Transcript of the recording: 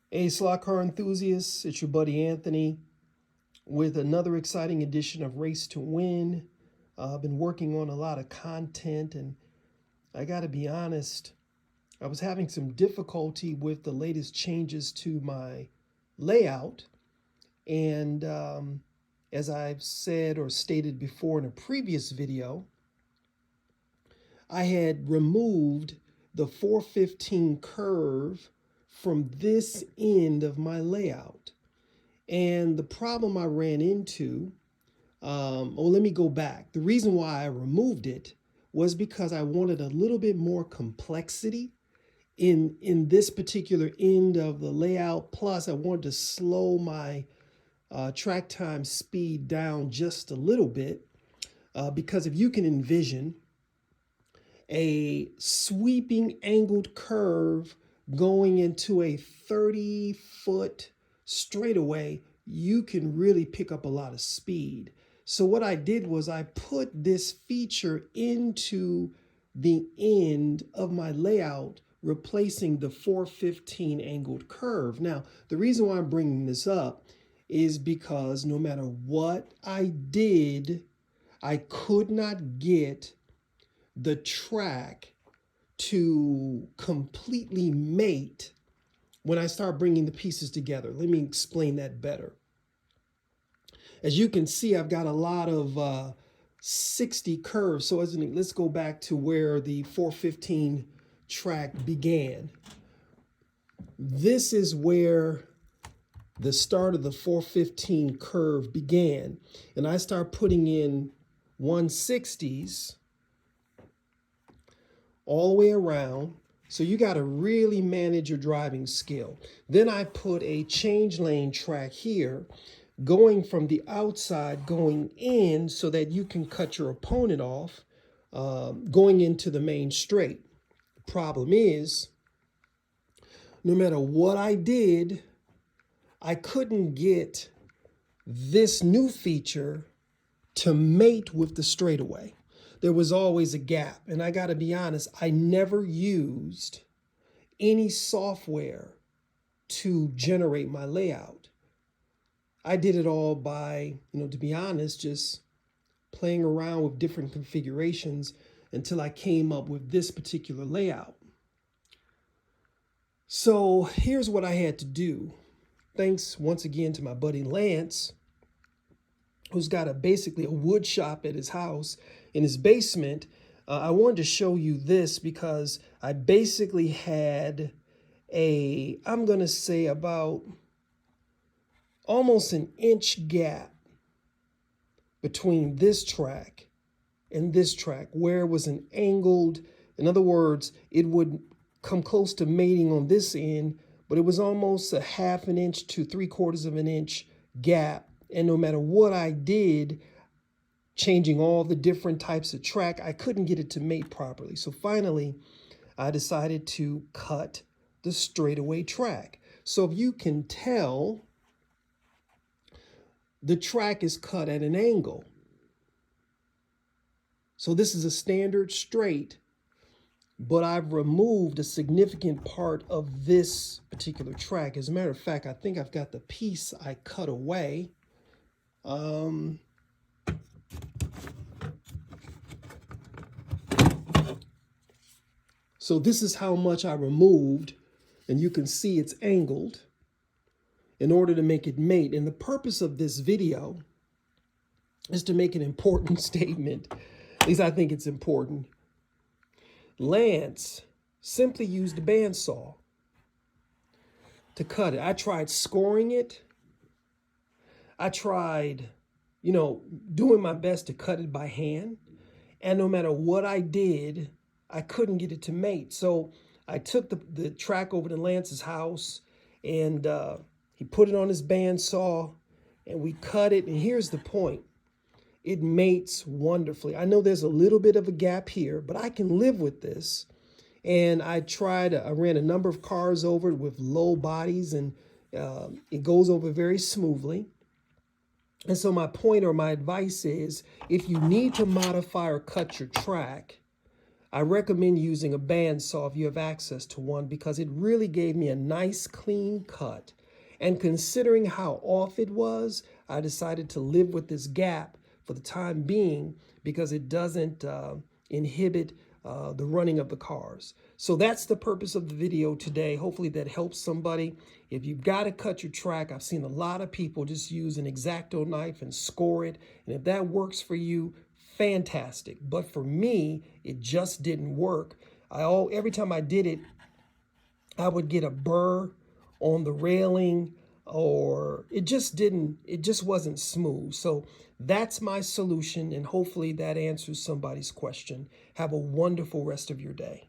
Hey, slot car enthusiasts, it's your buddy Anthony with another exciting edition of Race to Win. I've been working on a lot of content, and I got to be honest, I was having some difficulty with the latest changes to my layout. And as I've said or stated before in a previous video, I had removed the 415 curve from this end of my layout. And the problem I ran into, let me go back. The reason why I removed it was because I wanted a little bit more complexity in this particular end of the layout. Plus, I wanted to slow my track time speed down just a little bit because if you can envision a sweeping angled curve going into a 30-foot straightaway, you can really pick up a lot of speed. So what I did was I put this feature into the end of my layout, replacing the 415 angled curve. Now, the reason why I'm bringing this up is because no matter what I did, I could not get the track to completely mate when I start bringing the pieces together. Let me explain that better. As you can see, I've got a lot of 60 curves. So let's go back to where the 415 track began. This is where the start of the 415 curve began. And I start putting in 160s all the way around. So you got to really manage your driving skill. Then I put a change lane track here, going from the outside, going in so that you can cut your opponent off, going into the main straight. Problem is, no matter what I did, I couldn't get this new feature to mate with the straightaway. There was always a gap. And I got to be honest, I never used any software to generate my layout. I did it all by, to be honest, just playing around with different configurations until I came up with this particular layout. So here's what I had to do. Thanks once again to my buddy Lance, who's got basically a wood shop at his house in his basement. I wanted to show you this because I basically had I'm going to say about almost an inch gap between this track and this track where it was an angled. In other words, it would come close to mating on this end, but it was almost a half an inch to 3/4 of an inch gap. And no matter what I did, changing all the different types of track, I couldn't get it to mate properly. So finally, I decided to cut the straightaway track. So if you can tell, the track is cut at an angle. So this is a standard straight, but I've removed a significant part of this particular track. As a matter of fact, I think I've got the piece I cut away. So this is how much I removed, and you can see it's angled in order to make it mate. And the purpose of this video is to make an important statement. At least I think it's important. Lance simply used a bandsaw to cut it. I tried scoring it. I tried, doing my best to cut it by hand. And no matter what I did, I couldn't get it to mate. So I took the track over to Lance's house, and he put it on his bandsaw, and we cut it. And here's the point. It mates wonderfully. I know there's a little bit of a gap here, but I can live with this. And I ran a number of cars over it with low bodies, and it goes over very smoothly. And so my point or my advice is, if you need to modify or cut your track, I recommend using a bandsaw if you have access to one because it really gave me a nice clean cut. And considering how off it was, I decided to live with this gap for the time being because it doesn't inhibit the running of the cars. So that's the purpose of the video today. Hopefully that helps somebody. If you've got to cut your track, I've seen a lot of people just use an X-Acto knife and score it. And if that works for you, fantastic. But for me, it just didn't work. Every time I did it, I would get a burr on the railing, or it just wasn't smooth. So that's my solution, and hopefully that answers somebody's question. Have a wonderful rest of your day.